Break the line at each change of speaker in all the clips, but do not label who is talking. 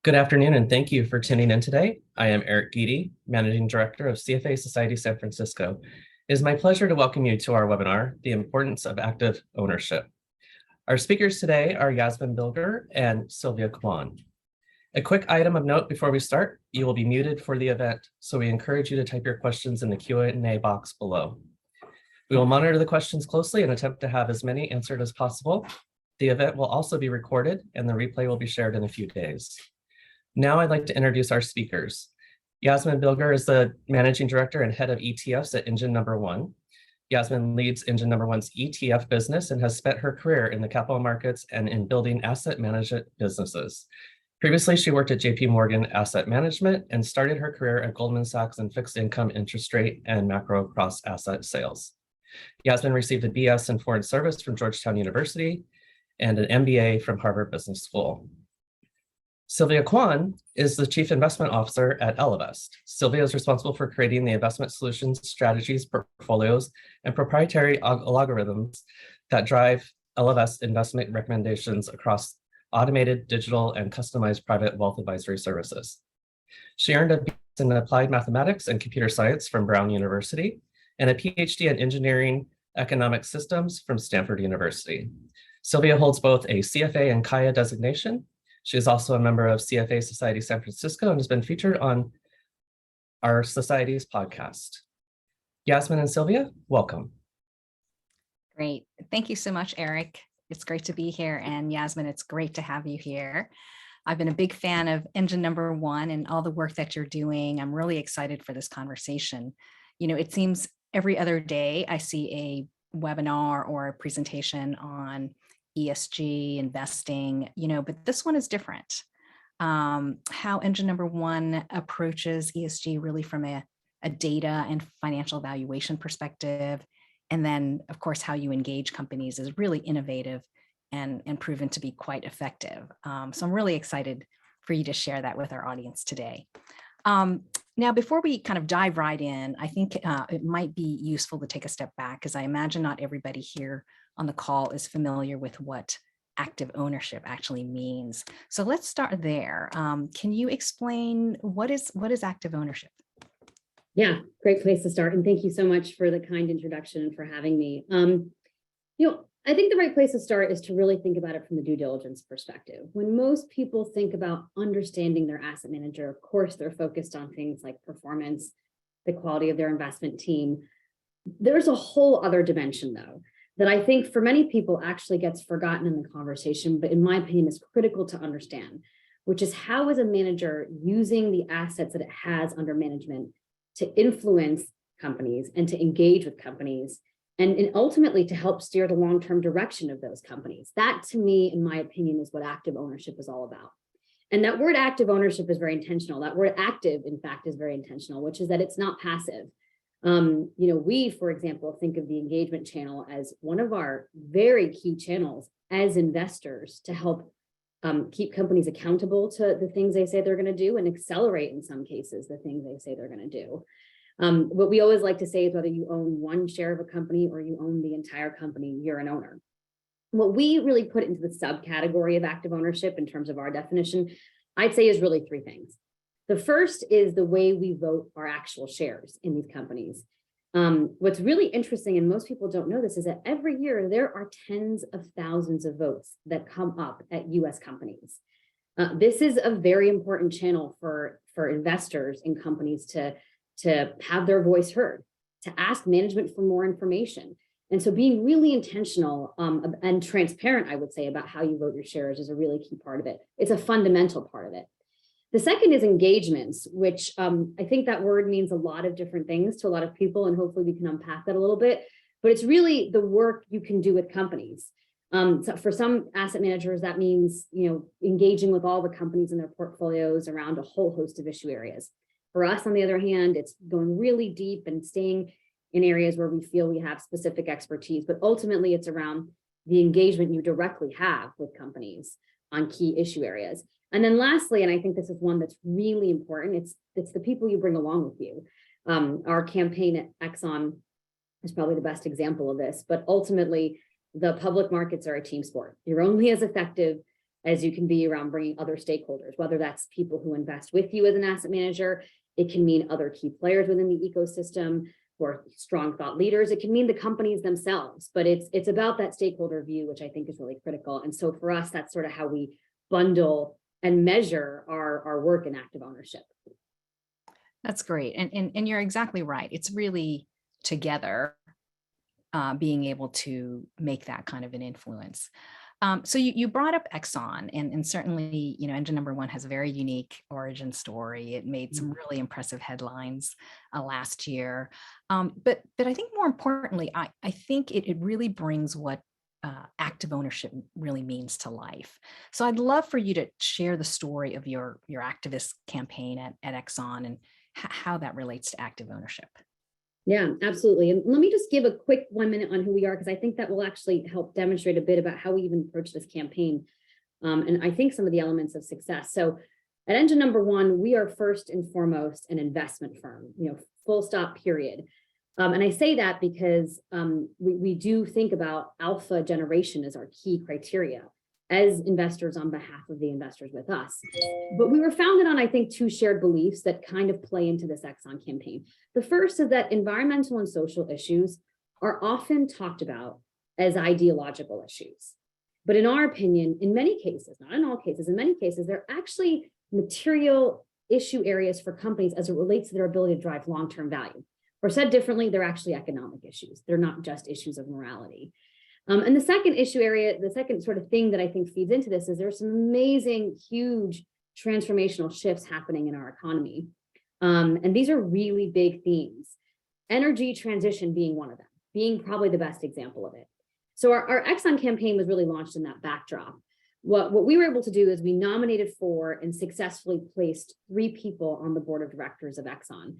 Good afternoon, and thank you for tuning in today. I am Eric Guidi, Managing Director of CFA Society San Francisco. It is my pleasure to welcome you to our webinar, The Importance of Active Ownership. Our speakers today are Yasmin Bilger and Sylvia Kwan. A quick item of note before we start, you will be muted for the event, so we encourage you to type your questions in the Q&A box below. We will monitor the questions closely and attempt to have as many answered as possible. The event will also be recorded and the replay will be shared in a few days. Now I'd like to introduce our speakers. Yasmin Bilger is the Managing Director and Head of Etfs at Engine No. 1. Yasmin leads Engine No. 1's ETF business and has spent her career in the capital markets and in building asset management businesses. Previously, she worked at JP Morgan Asset Management and started her career at Goldman Sachs in fixed income, interest rate, and macro cross-asset sales. Yasmin received a BS in Foreign Service from Georgetown University and an MBA from Harvard Business School. Sylvia Kwan is the Chief Investment Officer at Ellevest. Sylvia is responsible for creating the investment solutions, strategies, portfolios, and proprietary algorithms that drive Ellevest investment recommendations across automated, digital, and customized private wealth advisory services. She earned a BS in Applied Mathematics and Computer Science from Brown University and a PhD in Engineering Economic Systems from Stanford University. Sylvia holds both a CFA and Kaya designation. She is also a member of CFA Society San Francisco and has been featured on our society's podcast. Yasmin and Sylvia, welcome.
Great. Thank you so much, Eric. It's great to be here. And Yasmin, it's great to have you here. I've been a big fan of Engine No. 1 and all the work that you're doing. I'm really excited for this conversation. You know, it seems every other day I see a webinar or a presentation on ESG investing, but this one is different. How Engine No. 1 approaches ESG really from a data and financial valuation perspective. And then, of course, how you engage companies is really innovative and proven to be quite effective. So I'm really excited for you to share that with our audience today. Now, before we kind of dive right in, I think it might be useful to take a step back because I imagine not everybody here on the call is familiar with what active ownership actually means. So let's start there. Can you explain what is active ownership?
Yeah, great place to start. And thank you so much for the kind introduction and for having me. I think the right place to start is to really think about it from the due diligence perspective. When most people think about understanding their asset manager, of course, they're focused on things like performance, the quality of their investment team. There's a whole other dimension, though, that I think for many people actually gets forgotten in the conversation, but in my opinion is critical to understand, which is how is a manager using the assets that it has under management to influence companies and to engage with companies and ultimately to help steer the long-term direction of those companies. That, to me, in my opinion, is what active ownership is all about. And that word active ownership is very intentional. That word active, in fact, is very intentional, which is that it's not passive. We, for example, think of the engagement channel as one of our very key channels as investors to help keep companies accountable to the things they say they're going to do and accelerate, in some cases, the things they say they're going to do. What we always like to say is whether you own one share of a company or you own the entire company, you're an owner. What we really put into the subcategory of active ownership in terms of our definition, I'd say is really three things. The first is the way we vote our actual shares in these companies. What's really interesting, and most people don't know this, is that every year there are tens of thousands of votes that come up at US companies. This is a very important channel for investors in companies to have their voice heard, to ask management for more information. And so being really intentional and transparent, I would say, about how you vote your shares is a really key part of it. It's a fundamental part of it. The second is engagements, which I think that word means a lot of different things to a lot of people, and hopefully we can unpack that a little bit. But it's really the work you can do with companies. So for some asset managers, that means engaging with all the companies in their portfolios around a whole host of issue areas. For us, on the other hand, it's going really deep and staying in areas where we feel we have specific expertise. But ultimately, it's around the engagement you directly have with companies on key issue areas. And then lastly, and I think this is one that's really important, it's the people you bring along with you. Our campaign at Exxon is probably the best example of this, but ultimately the public markets are a team sport. You're only as effective as you can be around bringing other stakeholders, whether that's people who invest with you as an asset manager. It can mean other key players within the ecosystem or strong thought leaders. It can mean the companies themselves, but it's about that stakeholder view, which I think is really critical. And so for us, that's sort of how we bundle and measure our work in active ownership.
That's great. And you're exactly right. It's really together being able to make that kind of an influence. So you brought up Exxon, and certainly, engine number one has a very unique origin story. It made some really impressive headlines last year. But I think more importantly, I think it really brings what active ownership really means to life. So I'd love for you to share the story of your activist campaign at Exxon and how that relates to active ownership.
Yeah, absolutely. And let me just give a quick 1 minute on who we are, because I think that will actually help demonstrate a bit about how we even approach this campaign. And I think some of the elements of success. So at engine number one, we are first and foremost an investment firm, full stop, period. And I say that because we do think about alpha generation as our key criteria as investors on behalf of the investors with us. But we were founded on, I think, two shared beliefs that kind of play into this Exxon campaign. The first is that environmental and social issues are often talked about as ideological issues. But in our opinion, in many cases, not in all cases, in many cases, they're actually material issue areas for companies as it relates to their ability to drive long-term value. Or said differently, they're actually economic issues. They're not just issues of morality. And the second issue area, the second sort of thing that I think feeds into this is there's some amazing, huge transformational shifts happening in our economy. And these are really big themes. Energy transition being one of them, being probably the best example of it. So our Exxon campaign was really launched in that backdrop. What we were able to do is we nominated 4 and successfully placed 3 people on the board of directors of Exxon.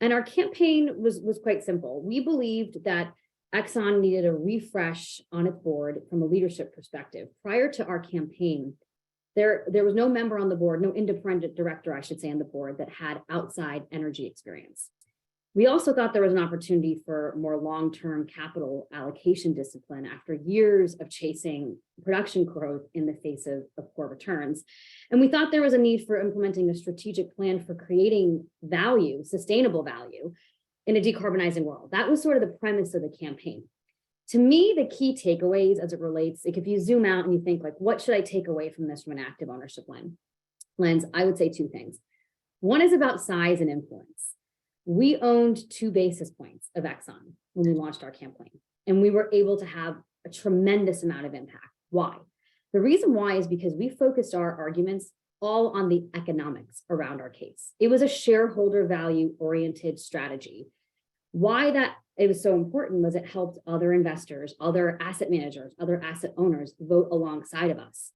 And our campaign was quite simple. We believed that Exxon needed a refresh on its board from a leadership perspective. Prior to our campaign, there was no member on the board, no independent director, I should say, on the board that had outside energy experience. We also thought there was an opportunity for more long-term capital allocation discipline after years of chasing production growth in the face of poor returns. And we thought there was a need for implementing a strategic plan for creating value, sustainable value, in a decarbonizing world. That was sort of the premise of the campaign. To me, the key takeaways as it relates, like if you zoom out and you think like, what should I take away from this from an active ownership lens? I would say 2 things. One is about size and influence. We owned 2 basis points of Exxon when we launched our campaign, and we were able to have a tremendous amount of impact. Why? The reason why is because we focused our arguments all on the economics around our case. It was a shareholder value oriented strategy. Why that it was so important was it helped other investors, other asset managers, other asset owners vote alongside of us.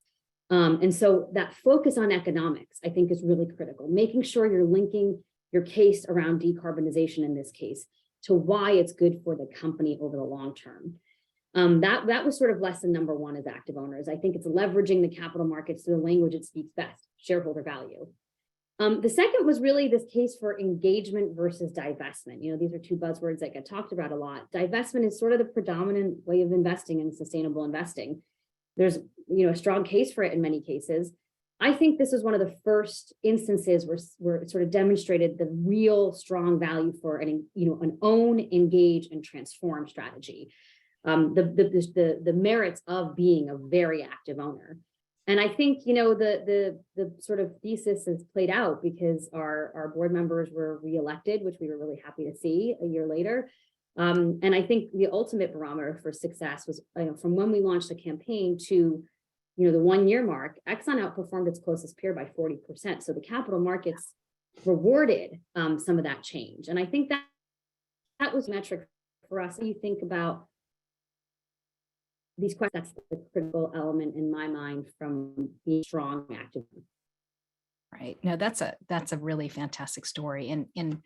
And so that focus on economics, I think, is really critical, making sure you're linking your case around decarbonization in this case to why it's good for the company over the long term. That was sort of lesson number 1 as active owners. I think it's leveraging the capital markets to the language it speaks best, shareholder value. The second was really this case for engagement versus divestment. These are 2 buzzwords that get talked about a lot. Divestment is sort of the predominant way of investing in sustainable investing. There's, a strong case for it in many cases. I think this is one of the first instances where it sort of demonstrated the real strong value for an own, engage, and transform strategy. The merits of being a very active owner. And I think, the sort of thesis has played out because our board members were reelected, which we were really happy to see a year later. And I think the ultimate barometer for success was, from when we launched the campaign to, the 1-year mark, Exxon outperformed its closest peer by 40%. So the capital markets rewarded some of that change. And I think that was a metric for us. You think about these questions, that's the critical element in my mind from being strong and active.
Right. No, that's a really fantastic story. And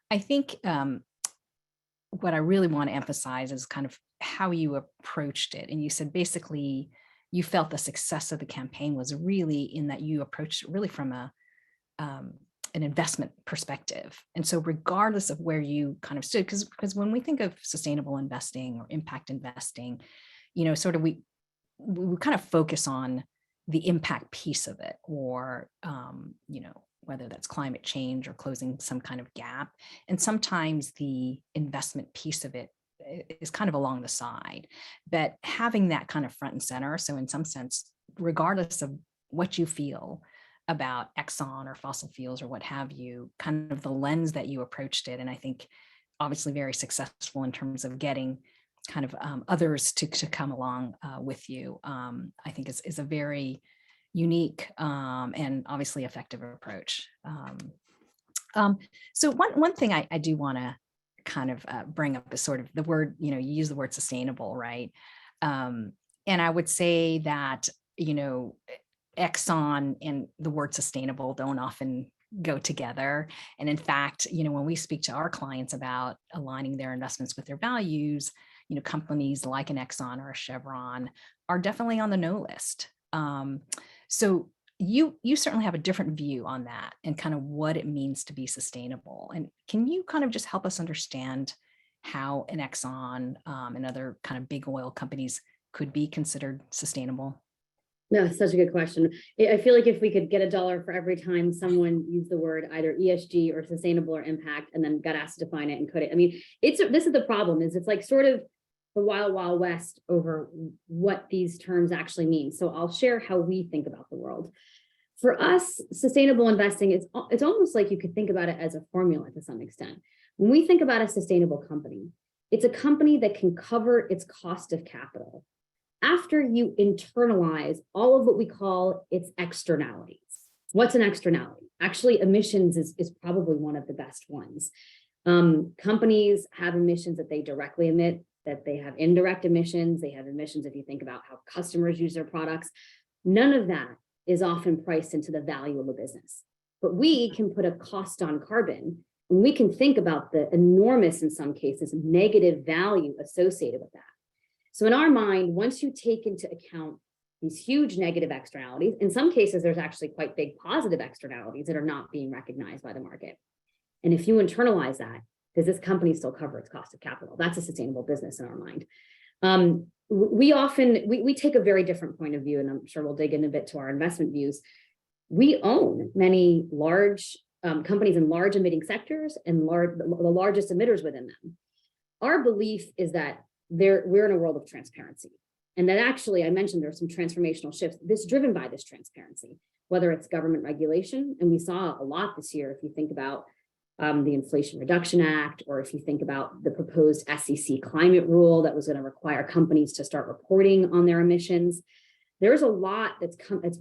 I think what I really want to emphasize is kind of how you approached it. And you said basically you felt the success of the campaign was really in that you approached it really from an investment perspective. And so regardless of where you kind of stood, because when we think of sustainable investing or impact investing, sort of we kind of focus on the impact piece of it, or, whether that's climate change or closing some kind of gap. And sometimes the investment piece of it is kind of along the side, but having that kind of front and center. So in some sense, regardless of what you feel about Exxon or fossil fuels or what have you, kind of the lens that you approached it. And I think obviously very successful in terms of getting kind of others to come along with you, I think is a very unique and obviously effective approach. So one thing I do want to kind of bring up is sort of the word, you use the word sustainable, right? And I would say that, Exxon and the word sustainable don't often go together. And in fact, when we speak to our clients about aligning their investments with their values, companies like an Exxon or a Chevron are definitely on the no list. So you certainly have a different view on that and kind of what it means to be sustainable. And can you kind of just help us understand how an Exxon and other kind of big oil companies could be considered sustainable?
No, such a good question. I feel like if we could get $1 for every time someone used the word either ESG or sustainable or impact, and then got asked to define it and could it. I mean, this is the problem, is it's like sort of the wild, wild west over what these terms actually mean. So I'll share how we think about the world. For us, sustainable investing, it's almost like you could think about it as a formula to some extent. When we think about a sustainable company, it's a company that can cover its cost of capital after you internalize all of what we call its externalities. What's an externality? Actually, emissions is probably one of the best ones. Companies have emissions that they directly emit, that they have indirect emissions. They have emissions if you think about how customers use their products. None of that is often priced into the value of a business. But we can put a cost on carbon, and we can think about the enormous, in some cases, negative value associated with that. So in our mind, once you take into account these huge negative externalities, in some cases, there's actually quite big positive externalities that are not being recognized by the market. And if you internalize that, does this company still cover its cost of capital? That's a sustainable business in our mind. We take a very different point of view, and I'm sure we'll dig in a bit to our investment views. We own many large companies in large emitting sectors and the largest emitters within them. Our belief is that we're in a world of transparency. And that actually, I mentioned there's some transformational shifts driven by this transparency, whether it's government regulation. And we saw a lot this year, if you think about the Inflation Reduction Act, or if you think about the proposed SEC climate rule that was going to require companies to start reporting on their emissions. There's a lot that's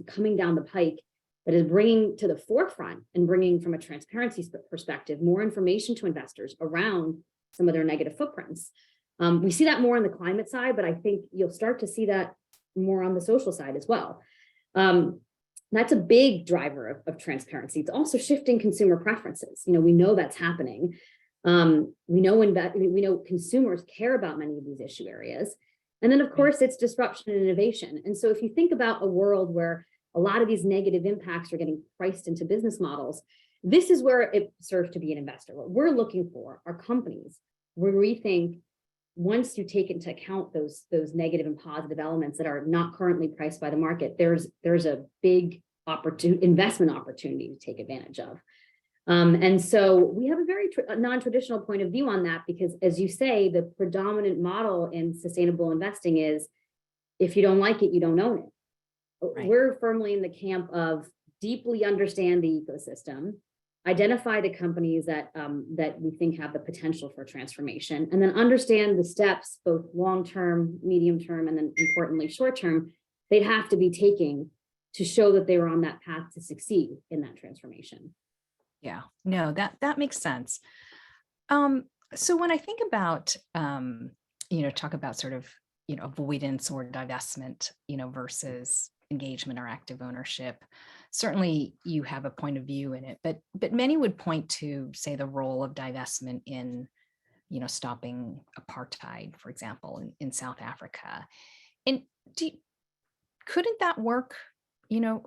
coming down the pike that is bringing to the forefront and bringing, from a transparency perspective, more information to investors around some of their negative footprints. We see that more on the climate side, but I think you'll start to see that more on the social side as well. That's a big driver of transparency. It's also shifting consumer preferences. We know that's happening. We know consumers care about many of these issue areas. And then, of course, it's disruption and innovation. And so if you think about a world where a lot of these negative impacts are getting priced into business models, this is where it serves to be an investor. What we're looking for are companies where we think, once you take into account those negative and positive elements that are not currently priced by the market, there's a big investment opportunity to take advantage of. And so we have a very non-traditional point of view on that, because, as you say, the predominant model in sustainable investing is, if you don't like it, you don't own it. Right. We're firmly in the camp of deeply understand the ecosystem, identify the companies that we think have the potential for transformation, and then understand the steps, both long-term, medium-term, and then importantly, short-term, they'd have to be taking to show that they were on that path to succeed in that transformation.
Yeah, no, that makes sense. So when I think about, talk about sort of, avoidance or divestment, versus engagement or active ownership, certainly you have a point of view in it, but many would point to, say, the role of divestment in, stopping apartheid, for example, in South Africa. And couldn't that work,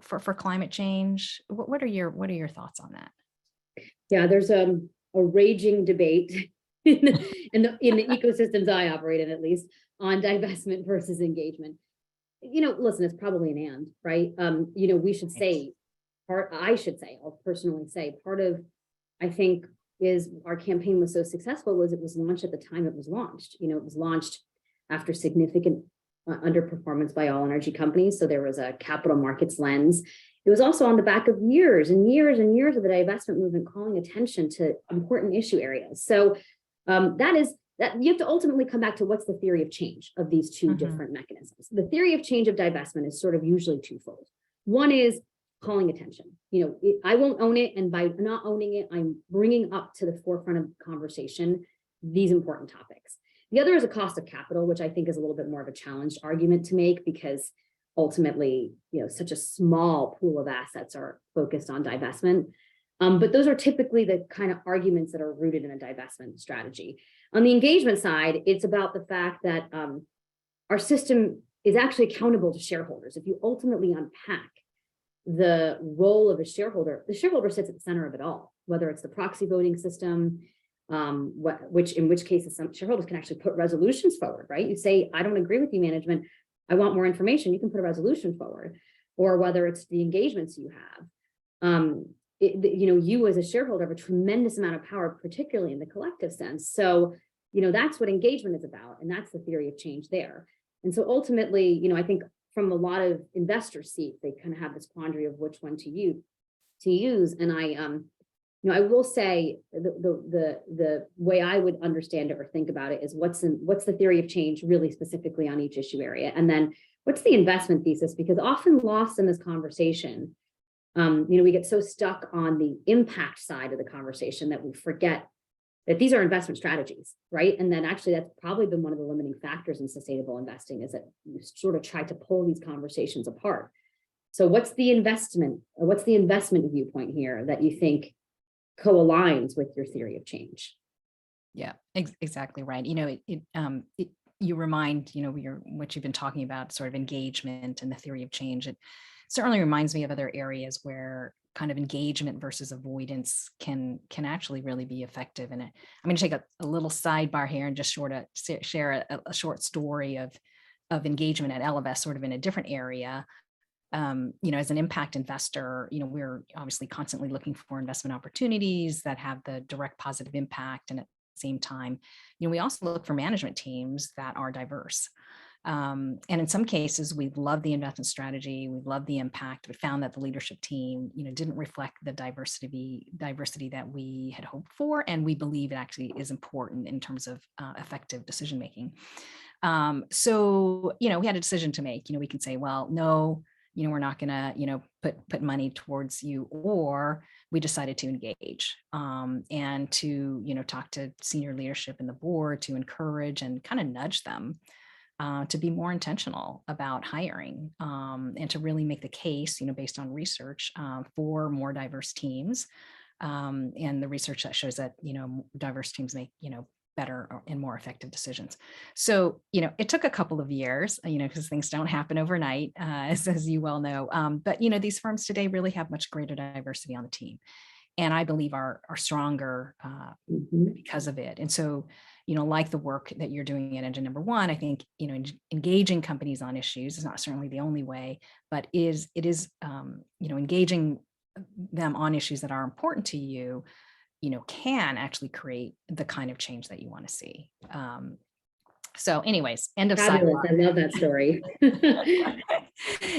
for climate change? What are your thoughts on that?
Yeah, there's a raging debate in the ecosystems I operate in, at least, on divestment versus engagement. listen, it's probably an and, right? We should say, I'll personally say, part of, I think, is our campaign was so successful was it was launched at the time it was launched. It was launched after significant underperformance by all energy companies. So there was a capital markets lens. It was also on the back of years and years and years of the divestment movement calling attention to important issue areas. So that you have to ultimately come back to what's the theory of change of these two different mechanisms. The theory of change of divestment is sort of usually twofold. One is calling attention. I won't own it, and by not owning it, I'm bringing up to the forefront of conversation these important topics. The other is a cost of capital, which I think is a little bit more of a challenged argument to make, because ultimately, such a small pool of assets are focused on divestment. But those are typically the kind of arguments that are rooted in a divestment strategy. On the engagement side, it's about the fact that our system is actually accountable to shareholders. If you ultimately unpack the role of a shareholder, the shareholder sits at the center of it all, whether it's the proxy voting system, in which cases some shareholders can actually put resolutions forward, right? You say, I don't agree with you, management, I want more information, you can put a resolution forward. Or whether it's the engagements you have. You as a shareholder have a tremendous amount of power, particularly in the collective sense. So, that's what engagement is about. And that's the theory of change there. And so ultimately, I think from a lot of investor seats, they kind of have this quandary of which one to use. And I will say the way I would understand it or think about it is what's the theory of change really specifically on each issue area? And then what's the investment thesis? Because often lost in this conversation, we get so stuck on the impact side of the conversation that we forget that these are investment strategies, right? And then actually that's probably been one of the limiting factors in sustainable investing, is that you sort of try to pull these conversations apart. So what's the investment viewpoint here that you think co-aligns with your theory of change?
Yeah, exactly right. You remind, what you've been talking about, sort of engagement and the theory of change. It certainly reminds me of other areas where kind of engagement versus avoidance can actually really be effective. And I'm going to take a little sidebar here and just share a short story of engagement at Ellevest, sort of in a different area. As an impact investor, we're obviously constantly looking for investment opportunities that have the direct positive impact. And at the same time, we also look for management teams that are diverse. And in some cases, we love the investment strategy, we love the impact, but found that the leadership team, didn't reflect the diversity that we had hoped for. And we believe it actually is important in terms of effective decision making. So, we had a decision to make. We can say, well, no, we're not going to, put money towards you, or we decided to engage and to, talk to senior leadership in the board to encourage and kind of nudge them to be more intentional about hiring and to really make the case, based on research for more diverse teams. And the research that shows that, diverse teams make, better and more effective decisions. So, it took a couple of years, because things don't happen overnight, as you well know. But, these firms today really have much greater diversity on the team, and I believe are stronger because of it. And so, like the work that you're doing at Engine Number One, I think, engaging companies on issues is not certainly the only way, but it is, engaging them on issues that are important to you, can actually create the kind of change that you want to see. So anyways, end of
Fabulous.
sidebar.
I love that story.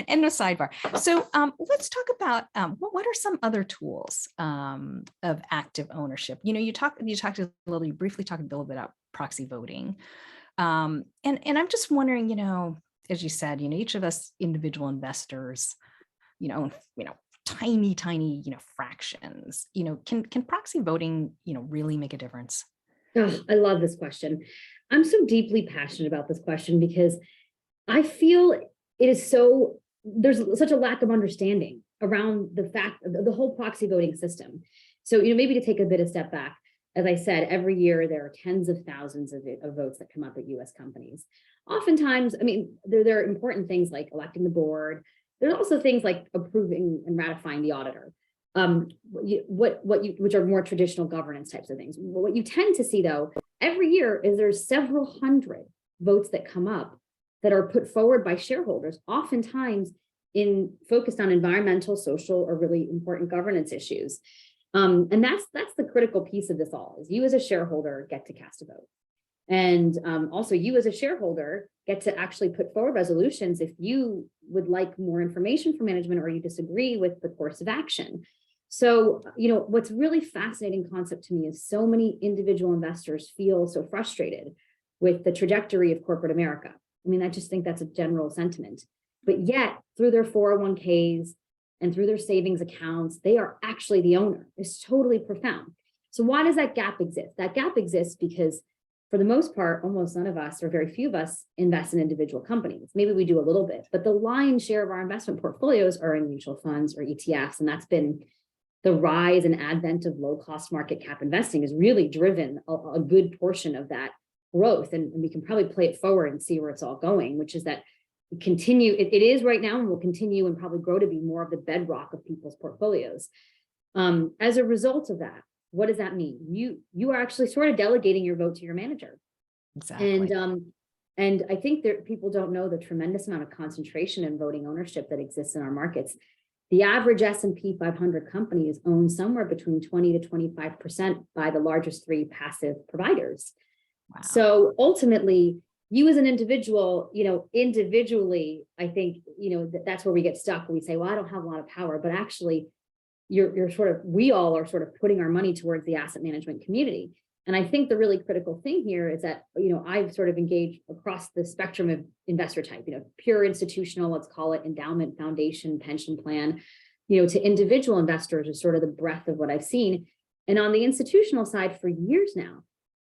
End of sidebar. So let's talk about what are some other tools of active ownership? You briefly talked a little bit about proxy voting. And I'm just wondering, as you said, each of us individual investors, own, tiny, fractions, can proxy voting, really make a difference?
Oh, I love this question. I'm so deeply passionate about this question because I feel there's such a lack of understanding around the fact of the whole proxy voting system. So, maybe to take a bit of step back, as I said, every year there are tens of thousands of votes that come up at US companies. Oftentimes, there are important things like electing the board. There's also things like approving and ratifying the auditor, which are more traditional governance types of things. What you tend to see, though, every year is there's several hundred votes that come up that are put forward by shareholders, oftentimes focused on environmental, social, or really important governance issues. And that's the critical piece of this all, is you as a shareholder get to cast a vote. And also you as a shareholder get to actually put forward resolutions if you would like more information from management or you disagree with the course of action. So, what's really fascinating concept to me is so many individual investors feel so frustrated with the trajectory of corporate America. I mean, I just think that's a general sentiment. But yet, through their 401ks and through their savings accounts, they are actually the owner. It's totally profound. So why does that gap exist? That gap exists because for the most part, almost none of us or very few of us invest in individual companies. Maybe we do a little bit, but the lion's share of our investment portfolios are in mutual funds or ETFs. And that's been the rise and advent of low-cost market cap investing has really driven a good portion of that growth. And we can probably play it forward and see where it's all going, which is that it is right now and will continue and probably grow to be more of the bedrock of people's portfolios. As a result of that, what does that mean? You are actually sort of delegating your vote to your manager.
Exactly.
And I think that people don't know the tremendous amount of concentration in voting ownership that exists in our markets. The average S&P 500 company is owned somewhere between 20 to 25% by the largest 3 passive providers.
Wow.
So ultimately, you as an individual, individually, I think, that's where we get stuck. We say, well, I don't have a lot of power, but actually we all are sort of putting our money towards the asset management community. And I think the really critical thing here is that, I've sort of engaged across the spectrum of investor type, pure institutional, let's call it endowment, foundation, pension plan, to individual investors is sort of the breadth of what I've seen. And on the institutional side for years now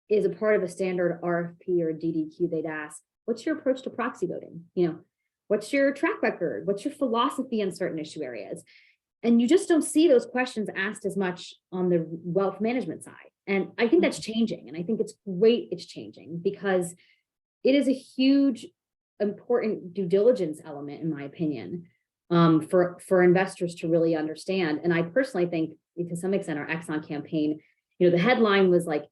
is a part of a standard RFP or DDQ, they'd ask, what's your approach to proxy voting? What's your track record? What's your philosophy in certain issue areas? And you just don't see those questions asked as much on the wealth management side. And I think that's changing. And I think it's great it's changing because it is a huge, important due diligence element, in my opinion, for investors to really understand. And I personally think, to some extent, our Exxon campaign, the headline was like,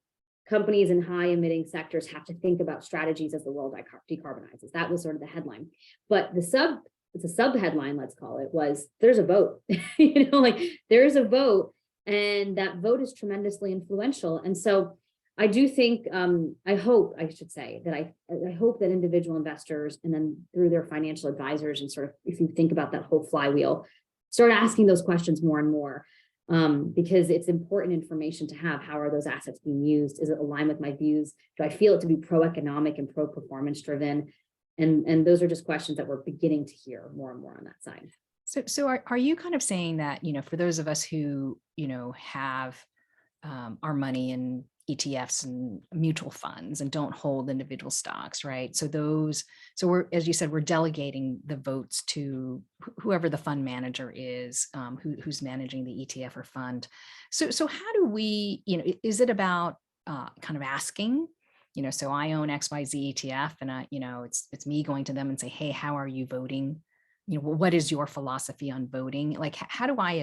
companies in high emitting sectors have to think about strategies as the world decarbonizes. That was sort of the headline. But it's a sub headline, let's call it, was there's a vote, there's a vote, and that vote is tremendously influential. And so I do think, I hope that individual investors, and then through their financial advisors, and sort of, if you think about that whole flywheel, start asking those questions more and more, because it's important information to have. How are those assets being used? Is it aligned with my views? Do I feel it to be pro-economic and pro-performance driven? And those are just questions that we're beginning to hear more and more on that side.
So are you kind of saying that, for those of us who, have our money in ETFs and mutual funds and don't hold individual stocks, right? So we're, as you said, we're delegating the votes to whoever the fund manager is, who's managing the ETF or fund. So how do we, is it about kind of asking, so I own XYZ ETF and it's me going to them and say, hey, how are you voting? What is your philosophy on voting? Like, how do I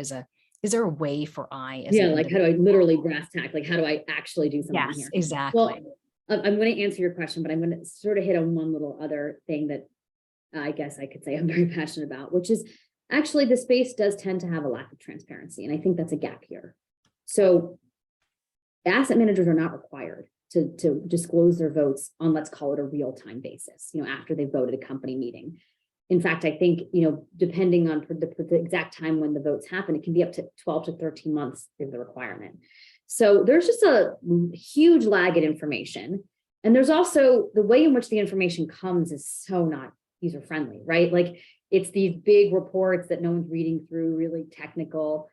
is there a way for how do
I literally brass tack? Like, how do I actually do something here?
Yes, exactly.
Well, I'm going to answer your question, but I'm going to sort of hit on one little other thing that I guess I could say I'm very passionate about, which is actually the space does tend to have a lack of transparency. And I think that's a gap here. So asset managers are not required to disclose their votes on, let's call it, a real-time basis, after they've voted a company meeting. In fact, I think, depending on the exact time when the votes happen, it can be up to 12 to 13 months is the requirement. So there's just a huge lag in information. And there's also the way in which the information comes is so not user-friendly, right? Like, it's these big reports that no one's reading through, really technical.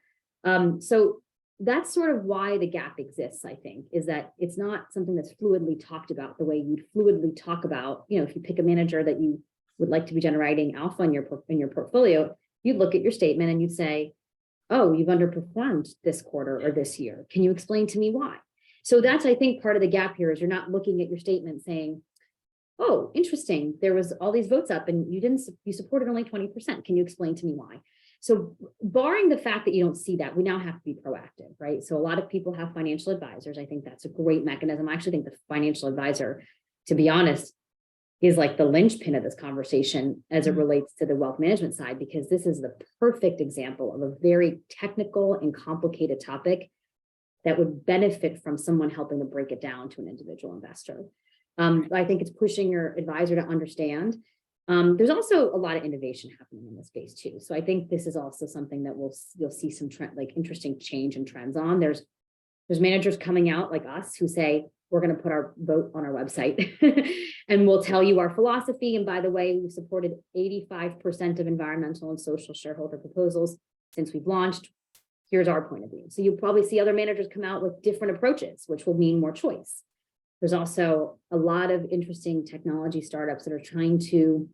So that's sort of why the gap exists, I think, is that it's not something that's fluidly talked about the way you'd fluidly talk about, if you pick a manager that you would like to be generating alpha in your portfolio, you'd look at your statement and you'd say, oh, you've underperformed this quarter or this year. Can you explain to me why? So that's, I think, part of the gap here is you're not looking at your statement saying, oh, interesting, there was all these votes up and you supported only 20%. Can you explain to me why? So barring the fact that you don't see that, we now have to be proactive, right? So a lot of people have financial advisors. I think that's a great mechanism. I actually think the financial advisor, to be honest, is like the linchpin of this conversation as it relates to the wealth management side, because this is the perfect example of a very technical and complicated topic that would benefit from someone helping to break it down to an individual investor. I think it's pushing your advisor to understand. There's also a lot of innovation happening in this space too. So I think this is also something that you'll see some trend, like interesting change and trends on. There's managers coming out like us who say, we're going to put our vote on our website and we'll tell you our philosophy. And by the way, we've supported 85% of environmental and social shareholder proposals since we've launched. Here's our point of view. So you'll probably see other managers come out with different approaches, which will mean more choice. There's also a lot of interesting technology startups that are trying to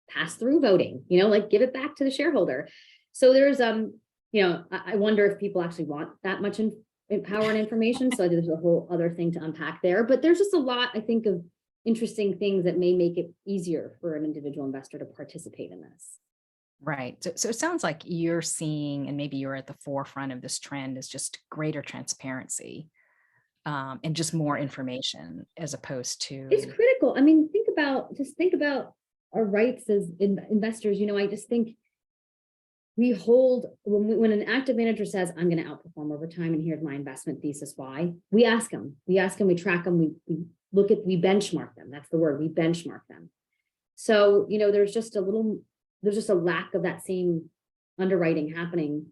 pass through voting, like give it back to the shareholder. So there's, I wonder if people actually want that much power and information. So there's a whole other thing to unpack there, but there's just a lot, I think, of interesting things that may make it easier for an individual investor to participate in this.
Right. So it sounds like you're seeing, and maybe you're at the forefront of this trend, is just greater transparency and just more information as opposed to.
It's critical. I mean, think about our rights as investors. I just think we hold, when an active manager says, I'm going to outperform over time, and here's my investment thesis why, we ask them, we track them, we benchmark them. That's the word, we benchmark them. So, there's just a lack of that same underwriting happening,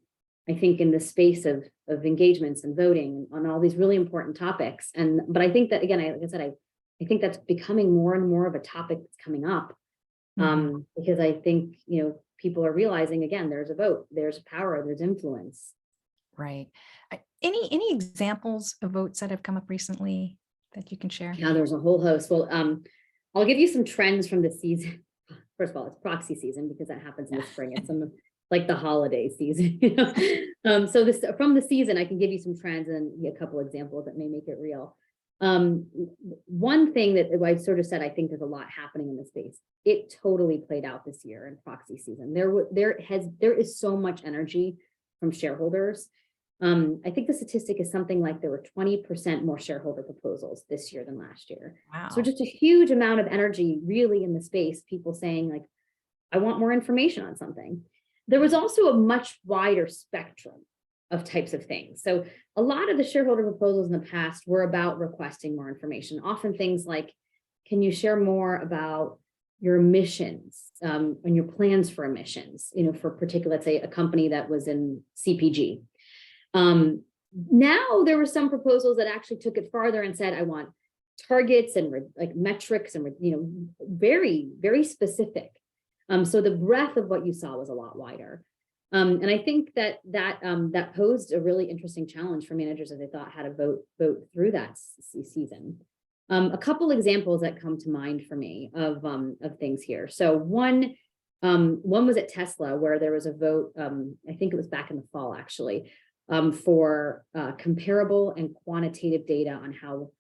I think, in the space of engagements and voting on all these really important topics. But I think that, again, like I said, I think that's becoming more and more of a topic that's coming up, because I think, people are realizing, again, there's a vote, there's power, there's influence.
Right. Any examples of votes that have come up recently that you can share?
Yeah, there's a whole host. Well, I'll give you some trends from the season. First of all, it's proxy season because that happens in the spring. It's like the holiday season. So from the season, I can give you some trends and a couple examples that may make it real. One thing that I sort of said, I think there's a lot happening in this space. It totally played out this year in proxy season. There is so much energy from shareholders. I think the statistic is something like there were 20% more shareholder proposals this year than last year.
Wow.
So just a huge amount of energy really in the space, people saying like, I want more information on something. There was also a much wider spectrum of types of things. So a lot of the shareholder proposals in the past were about requesting more information, often things like, can you share more about your emissions and your plans for emissions, for particular, let's say a company that was in CPG. Now there were some proposals that actually took it farther and said, I want targets and like metrics and, very, very specific. So the breadth of what you saw was a lot wider. And I think that posed a really interesting challenge for managers as they thought how to vote through that season. A couple examples that come to mind for me of things here. So one was at Tesla, where there was a vote, I think it was back in the fall actually, for comparable and quantitative data on how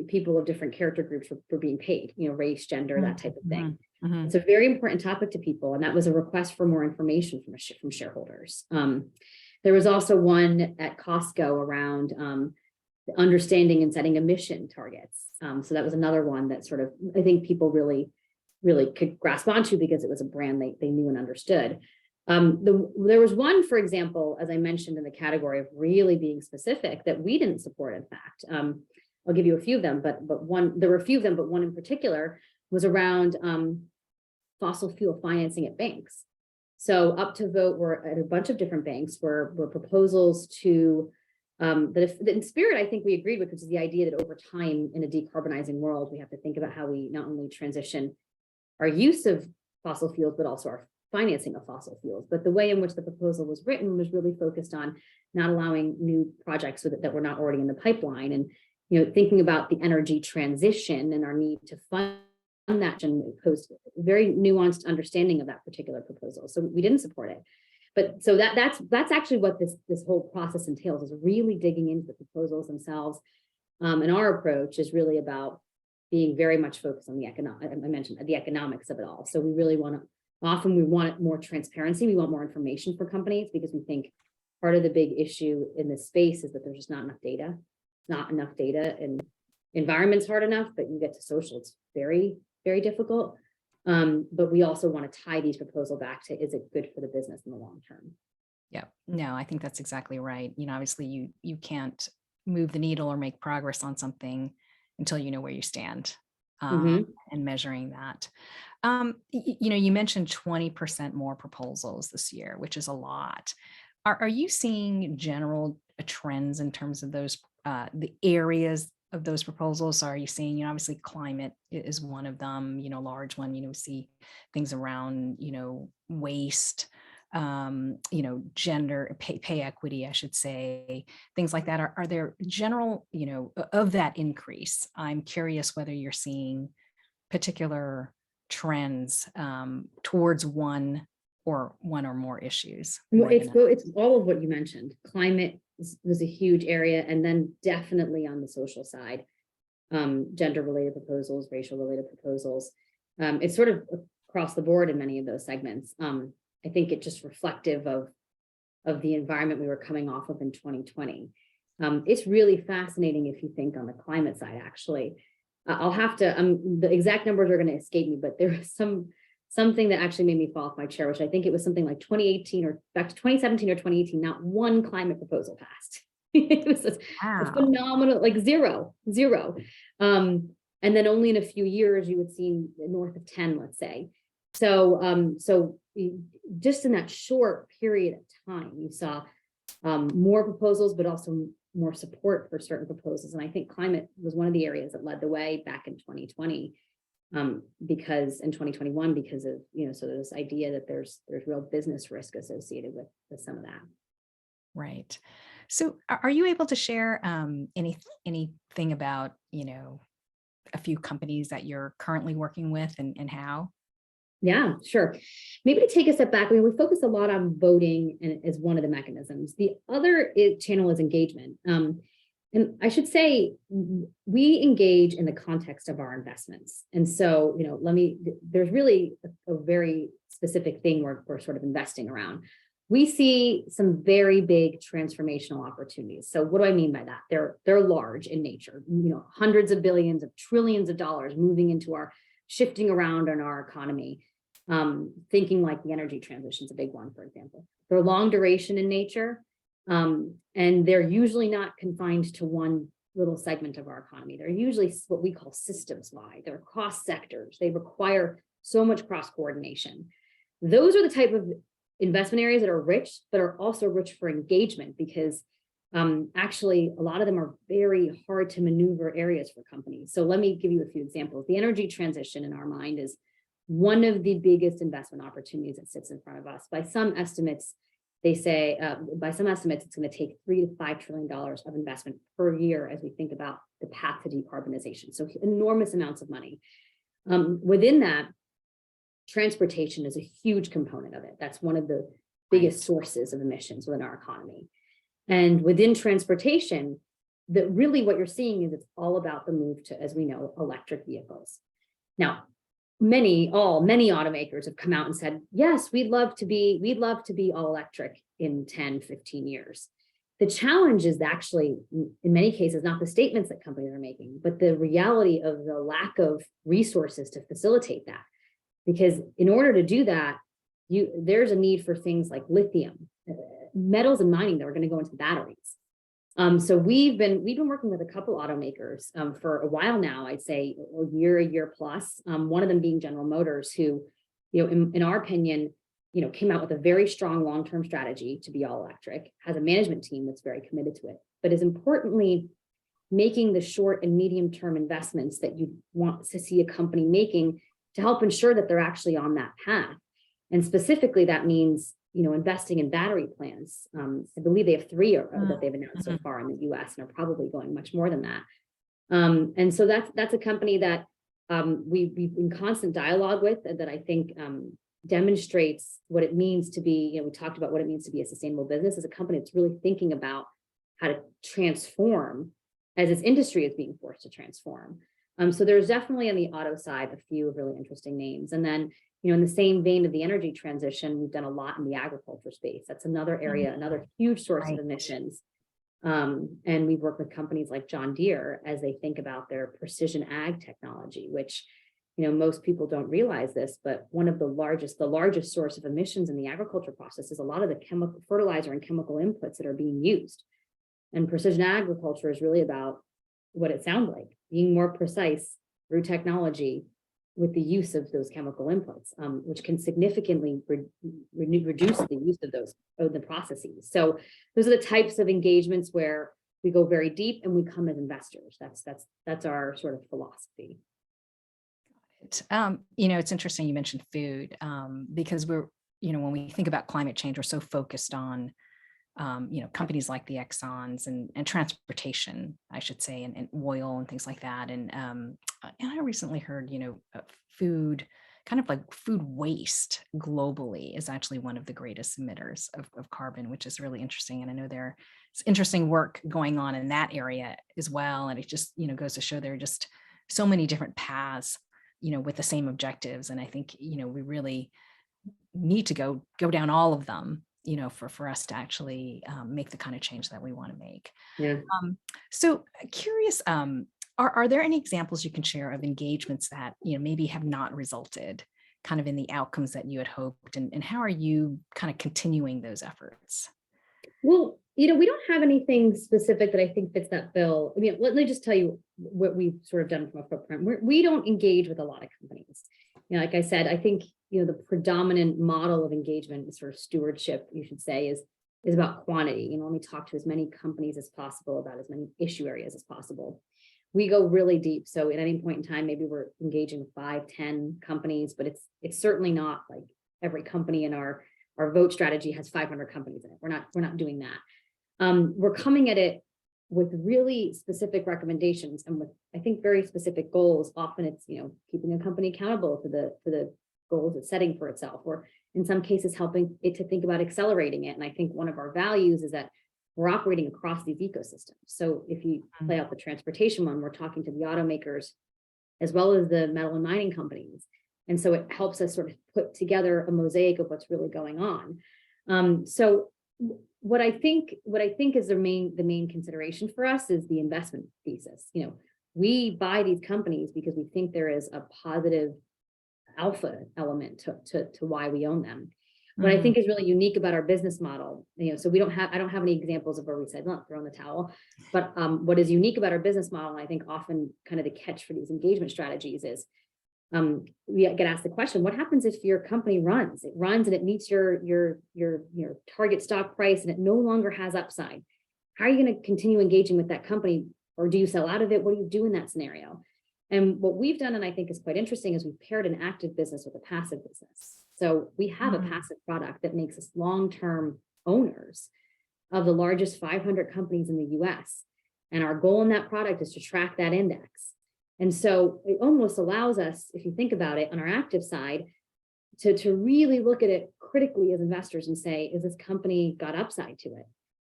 people of different character groups were being paid, race, gender, that type of thing. It's a very important topic to people, and that was a request for more information from shareholders. There was also one at Costco around understanding and setting emission targets. So that was another one that sort of, I think people really, really could grasp onto because it was a brand they knew and understood. There was one, for example, as I mentioned, in the category of really being specific that we didn't support, in fact. I'll give you a few of them, but there were a few of them, but one in particular was around fossil fuel financing at banks. So up to vote were at a bunch of different banks were proposals to, that in spirit, I think we agreed with, which is the idea that over time in a decarbonizing world, we have to think about how we not only transition our use of fossil fuels, but also our financing of fossil fuels. But the way in which the proposal was written was really focused on not allowing new projects that were not already in the pipeline, and thinking about the energy transition and our need to fund that, and posed a very nuanced understanding of that particular proposal. So we didn't support it. But so that's actually what this whole process entails, is really digging into the proposals themselves. And our approach is really about being very much focused on the economics of it all. So we really want more transparency. We want more information for companies, because we think part of the big issue in this space is that there's just not enough data, and environment's hard enough, but you get to social, it's very, very difficult. But we also want to tie these proposals back to, is it good for the business in the long term?
Yeah, no, I think that's exactly right. Obviously you can't move the needle or make progress on something until you know where you stand, and measuring that. You mentioned 20% more proposals this year, which is a lot. Are you seeing general trends in terms of those, the areas of those proposals? Are you seeing, obviously climate is one of them, large one, we see things around, waste, gender pay equity, I should say, things like that. Are there general, of that increase? I'm curious whether you're seeing particular trends towards one or more issues.
Well, it's all of what you mentioned. Climate was a huge area, and then definitely on the social side, gender related proposals, racial related proposals. It's sort of across the board in many of those segments. I think it's just reflective of the environment we were coming off of in 2020. It's really fascinating if you think on the climate side, actually. I'll have to, the exact numbers are going to escape me, but there was something that actually made me fall off my chair, which I think it was something like 2018 or back to 2017 or 2018, not one climate proposal passed. It was a phenomenal, like zero. And then only in a few years, you would see north of 10, let's say. So just in that short period of time, you saw more proposals, but also more support for certain proposals. And I think climate was one of the areas that led the way back in 2020, because in 2021, because of, so this idea that there's real business risk associated with some of that.
Right. So are you able to share anything about, a few companies that you're currently working with and how?
Yeah, sure. Maybe to take a step back, we focus a lot on voting and as one of the mechanisms. The other channel is engagement. And I should say, we engage in the context of our investments. And so, there's really a very specific thing we're sort of investing around. We see some very big transformational opportunities. So what do I mean by that? They're large in nature, hundreds of billions of trillions of dollars moving into shifting around in our economy. Thinking like the energy transition is a big one, for example. They're long duration in nature, and they're usually not confined to one little segment of our economy. They're usually what we call systems wide. They're cross sectors. They require so much cross coordination. Those are the type of investment areas that are rich, but are also rich for engagement, because actually a lot of them are very hard to maneuver areas for companies. So let me give you a few examples. The energy transition in our mind is one of the biggest investment opportunities that sits in front of us. By some estimates, they say, it's going to take $3 to $5 trillion of investment per year as we think about the path to decarbonization. So enormous amounts of money. Within that, transportation is a huge component of it. That's one of the biggest sources of emissions within our economy. And within transportation, really what you're seeing is it's all about the move to, as we know, electric vehicles. Now, many automakers have come out and said, yes, we'd love to be all electric in 10, 15 years. The challenge is actually, in many cases, not the statements that companies are making, but the reality of the lack of resources to facilitate that. Because in order to do that, there's a need for things like lithium, metals and mining that are going to go into batteries. So we've been working with a couple automakers for a while now. I'd say a year plus. One of them being General Motors, who, in our opinion, came out with a very strong long-term strategy to be all electric, has a management team that's very committed to it, but is importantly making the short and medium-term investments that you want to see a company making to help ensure that they're actually on that path. And specifically, that means investing in battery plants. I believe they have 3 that they've announced so far in the US, and are probably going much more than that. And so that's a company that we've in constant dialogue with, that I think demonstrates what it means to be, we talked about what it means to be a sustainable business, as a company that's really thinking about how to transform as its industry is being forced to transform. So there's definitely on the auto side a few really interesting names. And then, in the same vein of the energy transition, we've done a lot in the agriculture space. That's another area, another huge source of emissions. And we've worked with companies like John Deere as they think about their precision ag technology, which, most people don't realize this, but one of the largest source of emissions in the agriculture process is a lot of the chemical fertilizer and chemical inputs that are being used. And precision agriculture is really about what it sounds like, being more precise through technology with the use of those chemical inputs, which can significantly reduce the use of the processes. So those are the types of engagements where we go very deep and we come as investors. That's our sort of philosophy.
It's interesting you mentioned food, because we're, when we think about climate change, we're so focused on companies like the Exxons and transportation, I should say, and oil and things like that. And I recently heard, food, kind of like food waste globally is actually one of the greatest emitters of carbon, which is really interesting. And I know there's interesting work going on in that area as well. And it just, goes to show there are just so many different paths, with the same objectives. And I think, we really need to go down all of them, for us to actually make the kind of change that we want to make.
Yeah.
So curious, are there any examples you can share of engagements that, maybe have not resulted kind of in the outcomes that you had hoped, and how are you kind of continuing those efforts?
Well, we don't have anything specific that I think fits that bill. I mean, let me just tell you what we've sort of done from a footprint. We don't engage with a lot of companies. Like I said, I think, the predominant model of engagement, sort of stewardship, you should say, is about quantity. Let me talk to as many companies as possible about as many issue areas as possible. We go really deep. So at any point in time, maybe we're engaging 5, 10 companies, but it's certainly not like every company in our vote strategy has 500 companies in it. We're not doing that. We're coming at it with really specific recommendations and with, I think, very specific goals. Often it's, keeping a company accountable to the goals it's setting for itself, or in some cases helping it to think about accelerating it. And I think one of our values is that we're operating across these ecosystems. So if you play out the transportation one, we're talking to the automakers as well as the metal and mining companies. And so it helps us sort of put together a mosaic of what's really going on. So what I think is the main consideration for us is the investment thesis. We buy these companies because we think there is a positive alpha element to why we own them. What I think is really unique about our business model, so I don't have any examples of where we said, look, throw in the towel, but what is unique about our business model, and I think often kind of the catch for these engagement strategies is, we get asked the question, what happens if your company runs and it meets your target stock price and it no longer has upside? How are you going to continue engaging with that company, or do you sell out of it? What do you do in that scenario? And what we've done, and I think is quite interesting, is we've paired an active business with a passive business. So we have a passive product that makes us long-term owners of the largest 500 companies in the US. And our goal in that product is to track that index. And so it almost allows us, if you think about it, on our active side, to really look at it critically as investors and say, is this company got upside to it?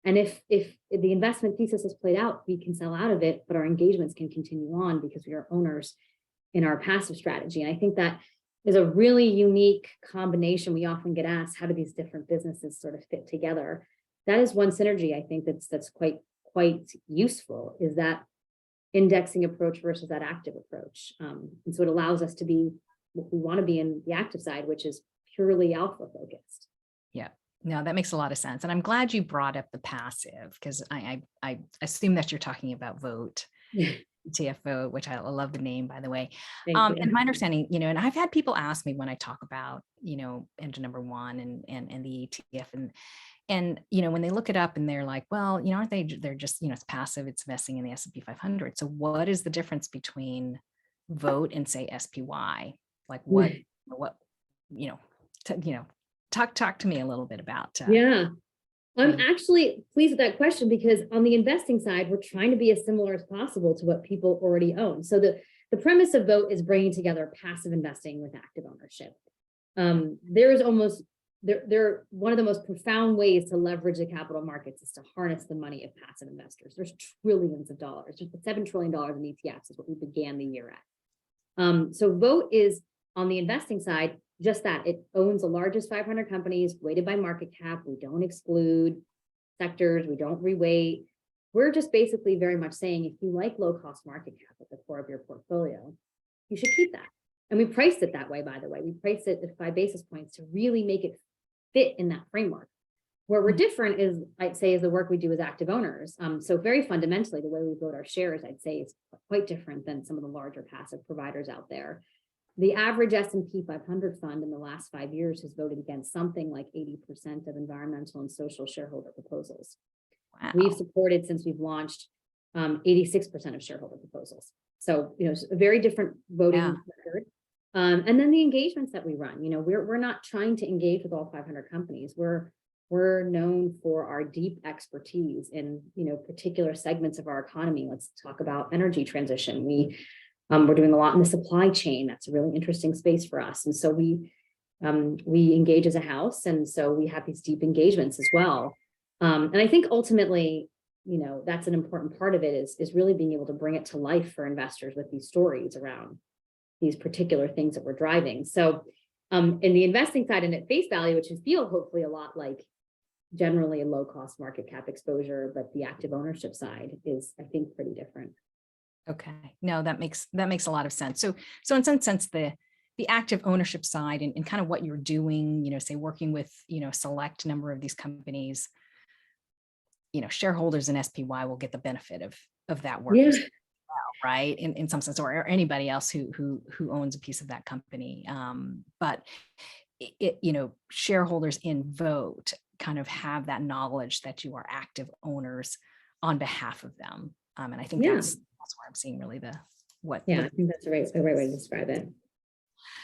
And if the investment thesis is played out, we can sell out of it, but our engagements can continue on because we are owners in our passive strategy. And I think that is a really unique combination. We often get asked, how do these different businesses sort of fit together? That is one synergy I think that's quite useful, is that indexing approach versus that active approach. And so it allows us to be what we want to be in the active side, which is purely alpha focused.
Yeah. No, that makes a lot of sense. And I'm glad you brought up the passive, because I assume that you're talking about Vote, TFO, which I love the name, by the way. And my understanding, and I've had people ask me when I talk about, engine number one and the ETF, and when they look it up and they're like, well, aren't they're just, it's passive, it's investing in the S&P 500. So what is the difference between Vote and say SPY? Like what, talk to me a little bit about.
Yeah, I'm actually pleased with that question, because on the investing side, we're trying to be as similar as possible to what people already own. So the premise of Vote is bringing together passive investing with active ownership. They're one of the most profound ways to leverage the capital markets is to harness the money of passive investors. There's trillions of dollars, just $7 trillion in ETFs is what we began the year at. So Vote is on the investing side, just that. It owns the largest 500 companies weighted by market cap. We don't exclude sectors. We don't reweight. we're just basically very much saying, if you like low cost market cap at the core of your portfolio, you should keep that. And we priced it that way, by the way. We priced it at 5 basis points to really make it fit in that framework. Where we're different is, I'd say, is the work we do as active owners. So very fundamentally, the way we vote our shares, I'd say, is quite different than some of the larger passive providers out there. The average S&P 500 fund in the last 5 years has voted against something like 80% of environmental and social shareholder proposals.
Wow.
We've supported, since we've launched, 86% of shareholder proposals. So, a very different voting record. And then the engagements that we run, we're not trying to engage with all 500 companies. We're known for our deep expertise in, particular segments of our economy. Let's talk about energy transition. We're doing a lot in the supply chain. That's a really interesting space for us. And so we engage as a house. And so we have these deep engagements as well. And I think ultimately, that's an important part of it is really being able to bring it to life for investors with these stories around these particular things that we're driving. So in the investing side and at face value, which feels hopefully a lot like generally a low cost market cap exposure, but the active ownership side is, I think, pretty different.
Okay, no, that makes a lot of sense. So in some sense, the active ownership side and kind of what you're doing, say working with, a select number of these companies, shareholders in SPY will get the benefit of that work.
Yeah.
As well, right? In some sense, or anybody else who owns a piece of that company. But shareholders in vote kind of have that knowledge that you are active owners on behalf of them. And I think that's where I'm seeing really I
think that's a right way to describe it.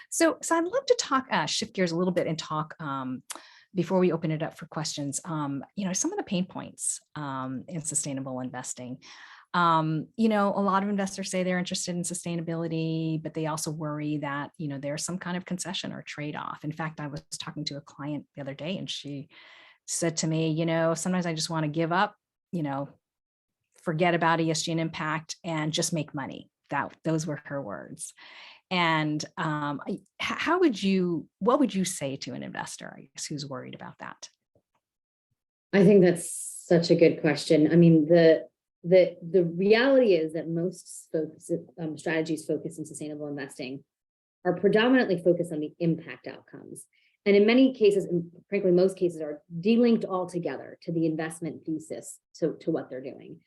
So I'd love to talk, shift gears a little bit and talk before we open it up for questions, some of the pain points in sustainable investing. A lot of investors say they're interested in sustainability, but they also worry that, there's some kind of concession or trade-off. In fact, I was talking to a client the other day and she said to me, sometimes I just want to give up, forget about ESG and impact and just make money. Those were her words. And what would you say to an investor, I guess, who's worried about that?
I think that's such a good question. I mean, the reality is that most strategies focused in sustainable investing are predominantly focused on the impact outcomes. And in many cases, and frankly, most cases are delinked altogether to the investment thesis, to what they're doing.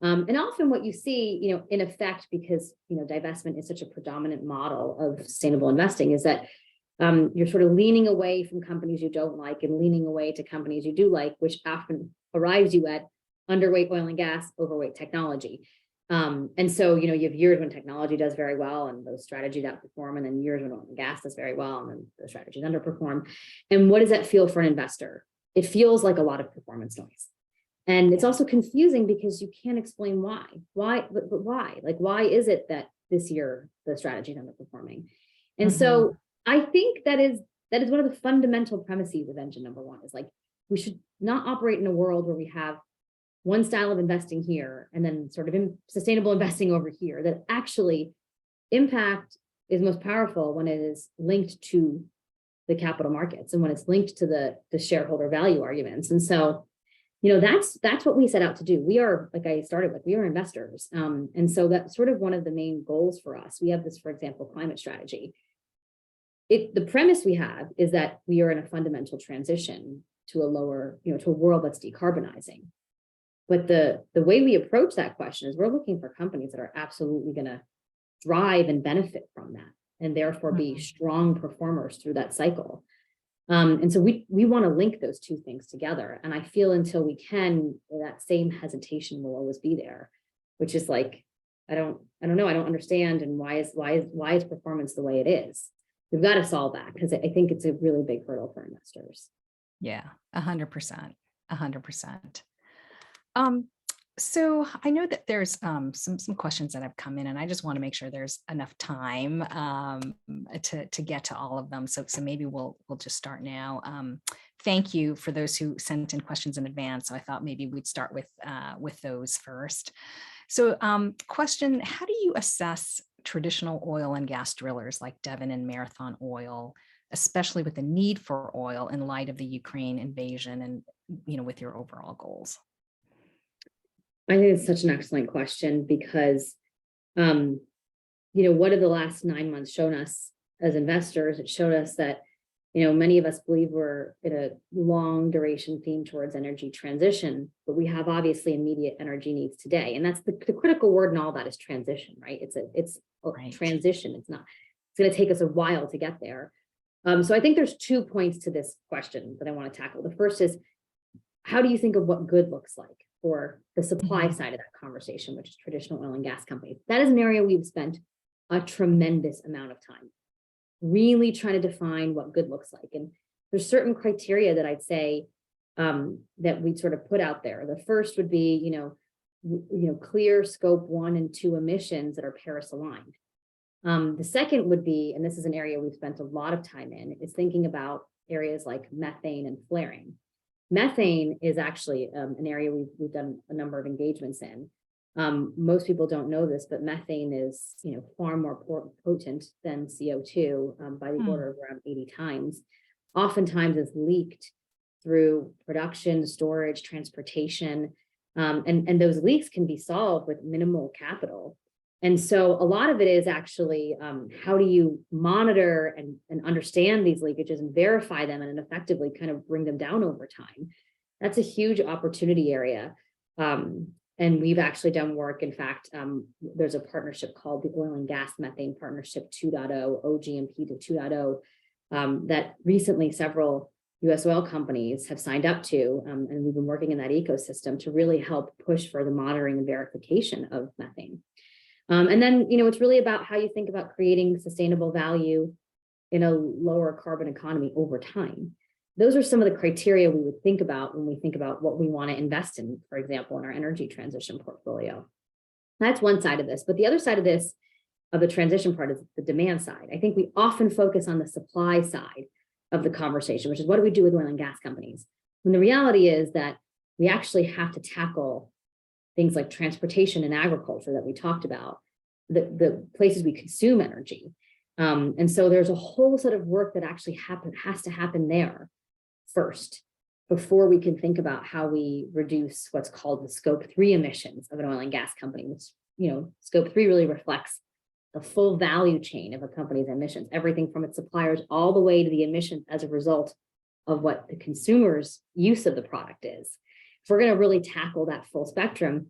And often what you see, in effect, because, divestment is such a predominant model of sustainable investing, is that you're sort of leaning away from companies you don't like and leaning away to companies you do like, which often arrives you at underweight oil and gas, overweight technology. And so, you have years when technology does very well and those strategies outperform, and then years when oil and gas does very well and then the strategies underperform. And what does that feel for an investor? It feels like a lot of performance noise. And it's also confusing because you can't explain why. But why? Like, why is it that this year the strategy is underperforming? And so I think that is one of the fundamental premises of engine number one, is like, we should not operate in a world where we have one style of investing here and then sort of sustainable investing over here. That actually impact is most powerful when it is linked to the capital markets and when it's linked to the shareholder value arguments. And so, that's what we set out to do. We are, like I started with, we are investors. And so that's sort of one of the main goals for us. We have this, for example, climate strategy. The premise we have is that we are in a fundamental transition to to a world that's decarbonizing. But the way we approach that question is we're looking for companies that are absolutely going to thrive and benefit from that, and therefore be strong performers through that cycle. And so we want to link those two things together. And I feel until we can, that same hesitation will always be there, which is like, I don't know, I don't understand. And why is performance the way it is? We've got to solve that, because I think it's a really big hurdle for investors.
Yeah, 100%. So I know that there's some questions that have come in, and I just want to make sure there's enough time to get to all of them. So maybe we'll just start now. Thank you for those who sent in questions in advance. So I thought maybe we'd start with those first. So question: how do you assess traditional oil and gas drillers like Devon and Marathon Oil, especially with the need for oil in light of the Ukraine invasion and with your overall goals?
I think it's such an excellent question because, what have the last 9 months shown us as investors? It showed us that, many of us believe we're in a long duration theme towards energy transition, but we have obviously immediate energy needs today. And that's the critical word in all that is transition, right? It's a
Right.
transition. It's going to take us a while to get there. So I think there's 2 points to this question that I want to tackle. The first is, how do you think of what good looks like for the supply side of that conversation, which is traditional oil and gas companies? That is an area we've spent a tremendous amount of time really trying to define what good looks like. And there's certain criteria that I'd say that we sort of put out there. The first would be, clear scope 1 and 2 emissions that are Paris aligned. The second would be, and this is an area we've spent a lot of time in, is thinking about areas like methane and flaring. Methane is actually an area we've done a number of engagements in. Most people don't know this, but methane is, far more potent than CO2 by the order of around 80 times. Oftentimes it's leaked through production, storage, transportation, and those leaks can be solved with minimal capital. And so a lot of it is actually how do you monitor and understand these leakages and verify them and effectively kind of bring them down over time. That's a huge opportunity area. And we've actually done work. In fact, there's a partnership called the Oil and Gas Methane Partnership 2.0, OGMP to 2.0, that recently several US oil companies have signed up to, and we've been working in that ecosystem to really help push for the monitoring and verification of methane. And then, it's really about how you think about creating sustainable value in a lower carbon economy over time. Those are some of the criteria we would think about when we think about what we want to invest in, for example, in our energy transition portfolio. That's one side of this. But the other side of this, of the transition part, is the demand side. I think we often focus on the supply side of the conversation, which is what do we do with oil and gas companies? When the reality is that we actually have to tackle things like transportation and agriculture that we talked about, the places we consume energy. And so there's a whole set of work that actually has to happen there first, before we can think about how we reduce what's called the scope 3 emissions of an oil and gas company, which, scope 3 really reflects the full value chain of a company's emissions, everything from its suppliers all the way to the emissions as a result of what the consumer's use of the product is. If we're going to really tackle that full spectrum,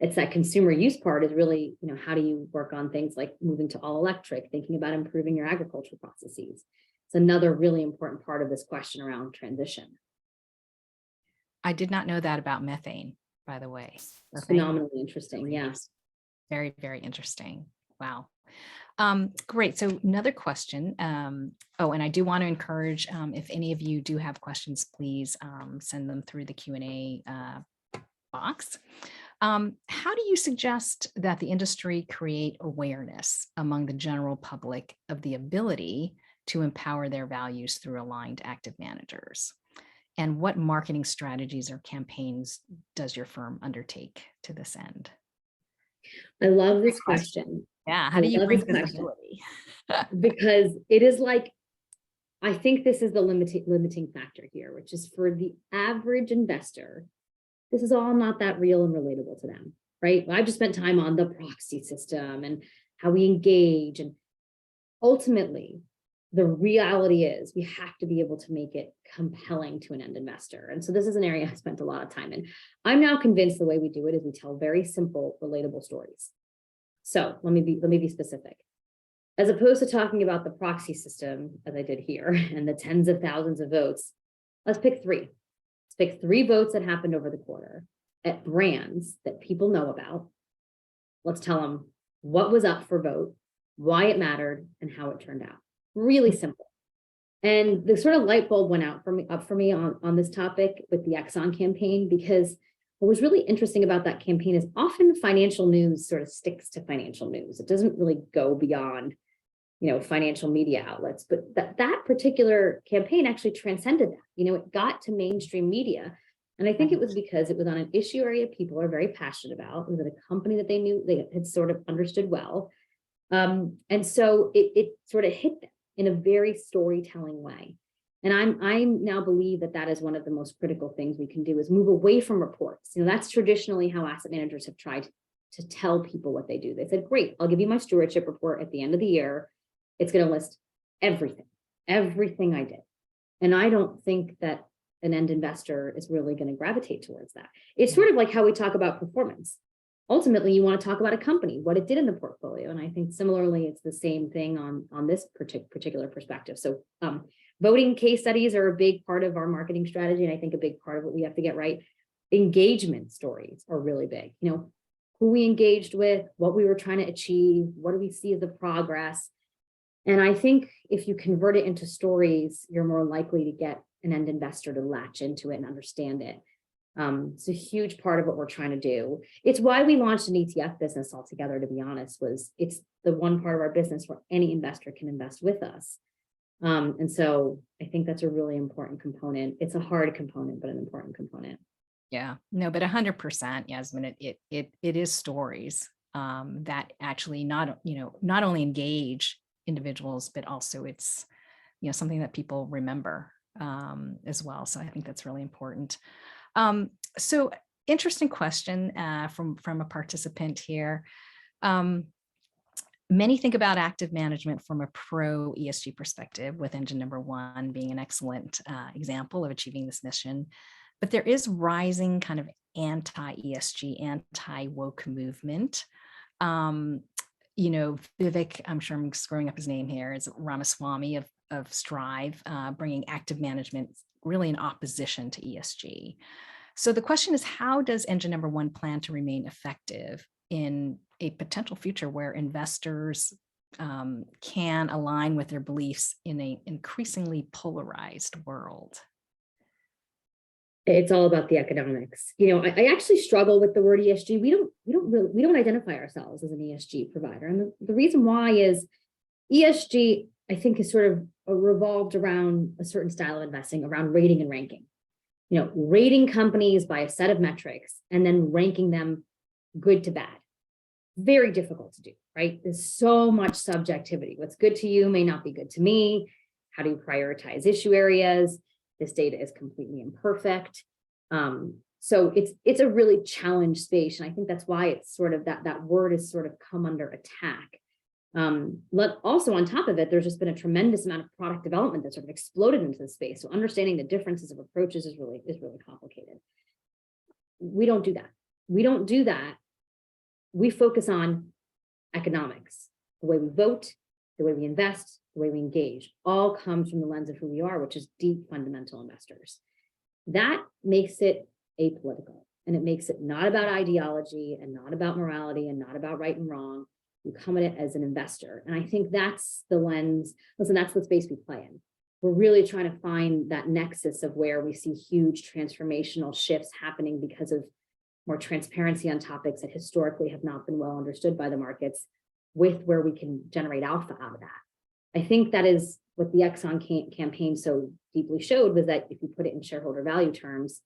it's that consumer use part is really, how do you work on things like moving to all electric, thinking about improving your agricultural processes. It's another really important part of this question around transition.
I did not know that about methane, by the way.
It's phenomenally interesting. Yes.
Very, very interesting. Wow. Great. So another question. And I do want to encourage, if any of you do have questions, please send them through the Q&A box. How do you suggest that the industry create awareness among the general public of the ability to empower their values through aligned active managers? And what marketing strategies or campaigns does your firm undertake to this end?
I love this question.
Yeah, how do you bring visibility?
Because it is like, I think this is the limiting factor here, which is for the average investor, this is all not that real and relatable to them, right? I've just spent time on the proxy system and how we engage. And ultimately, the reality is we have to be able to make it compelling to an end investor. And so this is an area I spent a lot of time in. I'm now convinced the way we do it is we tell very simple, relatable stories. So let me be specific. As opposed to talking about the proxy system, as I did here, and the tens of thousands of votes, let's pick 3. Let's pick 3 votes that happened over the quarter at brands that people know about. Let's tell them what was up for vote, why it mattered, and how it turned out. Really simple. And the sort of light bulb went up for me on this topic with the Exxon campaign, because what was really interesting about that campaign is often financial news sort of sticks to financial news. It doesn't really go beyond, financial media outlets, but that particular campaign actually transcended that. It got to mainstream media. And I think it was because it was on an issue area people are very passionate about. It was at a company that they knew they had sort of understood well. And so it sort of hit them in a very storytelling way. And I'm now believe that that is one of the most critical things we can do is move away from reports. That's traditionally how asset managers have tried to tell people what they do. They said, great, I'll give you my stewardship report at the end of the year. It's going to list everything I did. And I don't think that an end investor is really going to gravitate towards that. It's sort of like how we talk about performance. Ultimately, you want to talk about a company, what it did in the portfolio. And I think similarly, it's the same thing on this particular perspective. So voting case studies are a big part of our marketing strategy. And I think a big part of what we have to get right. Engagement stories are really big. Who we engaged with, what we were trying to achieve, what do we see as the progress? And I think if you convert it into stories, you're more likely to get an end investor to latch into it and understand it. It's a huge part of what we're trying to do. It's why we launched an ETF business altogether, to be honest, it's the one part of our business where any investor can invest with us. And so I think that's a really important component. It's a hard component, but an important component.
Yeah, no, but 100%, Yasmin, it is stories that actually not only engage individuals, but also it's, something that people remember as well. So I think that's really important. So interesting question from a participant here. Many think about active management from a pro ESG perspective, with engine number one being an excellent example of achieving this mission. But there is rising kind of anti-ESG, anti-woke movement. Vivek, I'm sure I'm screwing up his name here, is Ramaswamy of Strive, bringing active management really in opposition to ESG. So the question is, how does engine number one plan to remain effective in a potential future where investors can align with their beliefs in an increasingly polarized world?
It's all about the economics. I actually struggle with the word ESG. We don't identify ourselves as an ESG provider. And the reason why is ESG, I think, is sort of revolved around a certain style of investing, around rating and ranking. Rating companies by a set of metrics and then ranking them good to bad. Very difficult to do, right? There's so much subjectivity. What's good to you may not be good to me. How do you prioritize issue areas? This data is completely imperfect. So it's a really challenged space. And I think that's why it's sort of that word has sort of come under attack. Also on top of it, there's just been a tremendous amount of product development that sort of exploded into the space. So understanding the differences of approaches is really complicated. We don't do that. We focus on economics, the way we vote, the way we invest, the way we engage, all comes from the lens of who we are, which is deep fundamental investors. That makes it apolitical, and it makes it not about ideology and not about morality and not about right and wrong. You come at it as an investor. And I think that's the lens. Listen, that's the space we play in. We're really trying to find that nexus of where we see huge transformational shifts happening because of more transparency on topics that historically have not been well understood by the markets, with where we can generate alpha out of that. I think that is what the Exxon campaign so deeply showed, was that if you put it in shareholder value terms,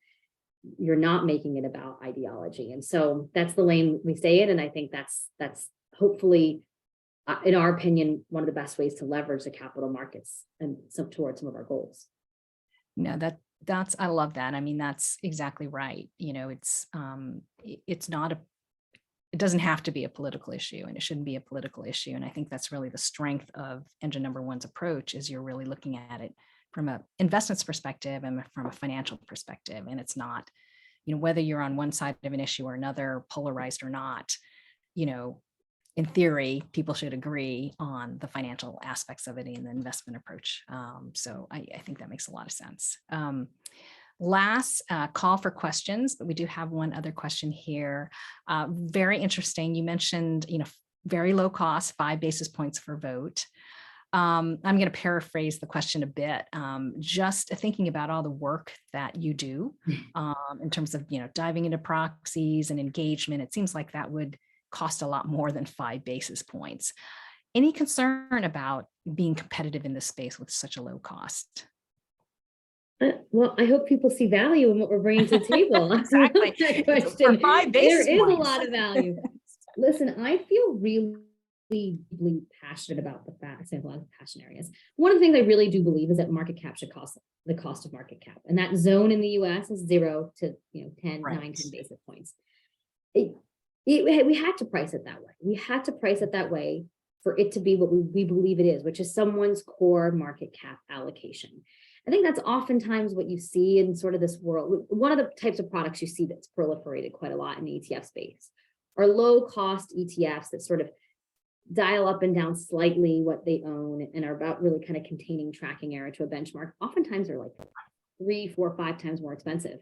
you're not making it about ideology. And so that's the lane we stay in. And I think that's hopefully, in our opinion, one of the best ways to leverage the capital markets and towards some of our goals.
No, that's, I love that. I mean, that's exactly right. It doesn't have to be a political issue, and it shouldn't be a political issue. And I think that's really the strength of engine number one's approach, is you're really looking at it from an investments perspective and from a financial perspective. And it's not, whether you're on one side of an issue or another, polarized or not, in theory, people should agree on the financial aspects of it in the investment approach. So I think that makes a lot of sense. Last call for questions, but we do have one other question here. Very interesting. You mentioned, very low cost, 5 basis points for vote. I'm going to paraphrase the question a bit. Just thinking about all the work that you do in terms of, diving into proxies and engagement, it seems like that would cost a lot more than 5 basis points. Any concern about being competitive in this space with such a low cost?
Well, I hope people see value in what we're bringing to the table.
Exactly.
That question.
For 5 basis
there is
points.
a lot of value. Listen, I feel really deeply passionate about the fact, I have a lot of passion areas. One of the things I really do believe is that market cap should cost the cost of market cap. And that zone in the US is 0 to 10,
Right.
9, 10 basis points. We had to price it that way. We had to price it that way for it to be what we believe it is, which is someone's core market cap allocation. I think that's oftentimes what you see in sort of this world. One of the types of products you see that's proliferated quite a lot in the ETF space are low cost ETFs that sort of dial up and down slightly what they own and are about really kind of containing tracking error to a benchmark. Oftentimes they're like 3, 4, 5 times more expensive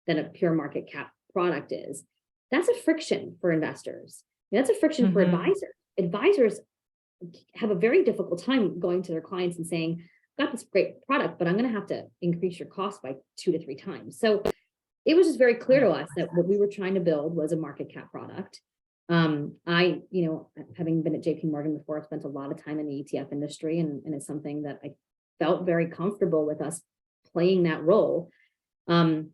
than a pure market cap product is. That's a friction for investors. That's a friction for advisors. Advisors have a very difficult time going to their clients and saying, I've got this great product, but I'm going to have to increase your cost by 2 to 3 times. So it was just very clear to us that what we were trying to build was a market cap product. I, having been at JP Morgan before, I've spent a lot of time in the ETF industry, and it's something that I felt very comfortable with us playing that role. And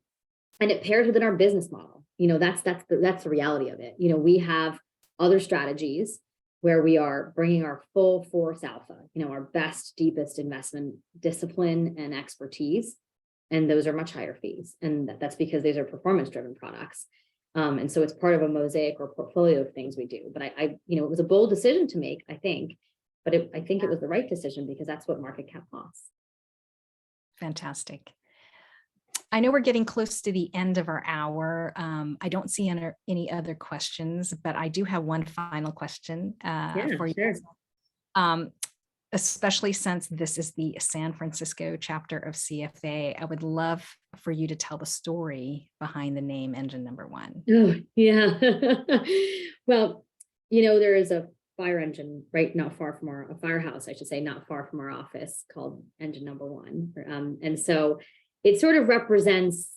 it pairs within our business model. That's the reality of it. We have other strategies where we are bringing our full force alpha, our best, deepest investment discipline and expertise. And those are much higher fees. And that's because these are performance-driven products. And so it's part of a mosaic or portfolio of things we do. But it was a bold decision to make, I think, but I think it was the right decision because that's what market cap costs.
Fantastic. I know we're getting close to the end of our hour. I don't see any other questions, but I do have one final question for you.
Sure.
Especially since this is the San Francisco chapter of CFA, I would love for you to tell the story behind the name Engine Number One.
Oh, yeah. Well, there is a fire engine not far from a firehouse, I should say, not far from our office called Engine Number One. And so it sort of represents,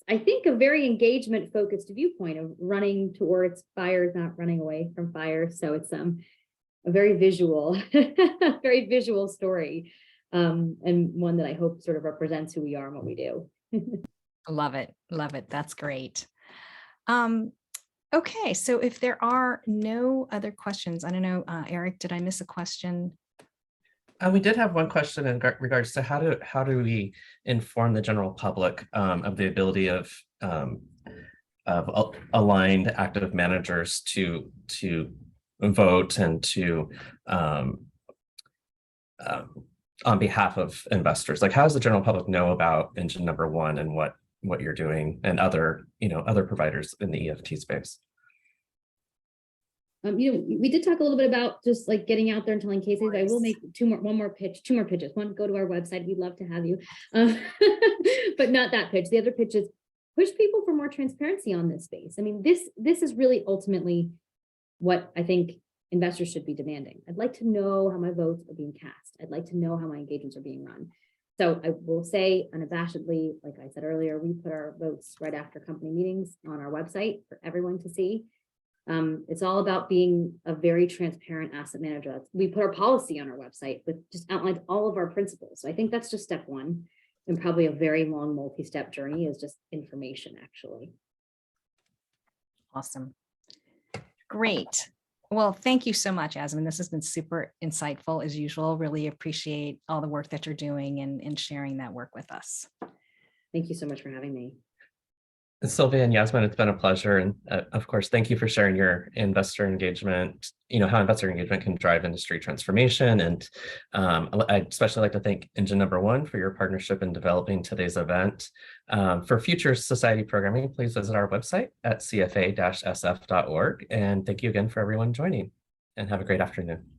I think, a very engagement focused viewpoint of running towards fires, not running away from fires. So it's a very visual, very visual story, and one that I hope sort of represents who we are and what we do.
Love it. Love it. That's great. Okay. So if there are no other questions, I don't know, Eric, did I miss a question?
We did have one question in regards to how do we inform the general public of the ability of aligned active managers to vote and to on behalf of investors. Like, how does the general public know about Engine Number One and what you're doing and other providers in the EFT space?
We did talk a little bit about just like getting out there and telling cases. I will make two more pitches. One, go to our website. We'd love to have you, but not that pitch. The other pitch is push people for more transparency on this space. I mean, this is really ultimately what I think investors should be demanding. I'd like to know how my votes are being cast. I'd like to know how my engagements are being run. So I will say unabashedly, like I said earlier, we put our votes right after company meetings on our website for everyone to see. It's all about being a very transparent asset manager. We put our policy on our website with just outlined all of our principles. So I think that's just step one, and probably a very long multi-step journey is just information, actually.
Awesome. Great. Well, thank you so much, Yasmin. This has been super insightful as usual. Really appreciate all the work that you're doing and sharing that work with us.
Thank you so much for having me.
Sylvia and Yasmin, it's been a pleasure. And of course, thank you for sharing your investor engagement, how investor engagement can drive industry transformation. And I'd especially like to thank Engine Number One for your partnership in developing today's event. For future society programming, please visit our website at cfa-sf.org. And thank you again for everyone joining, and have a great afternoon.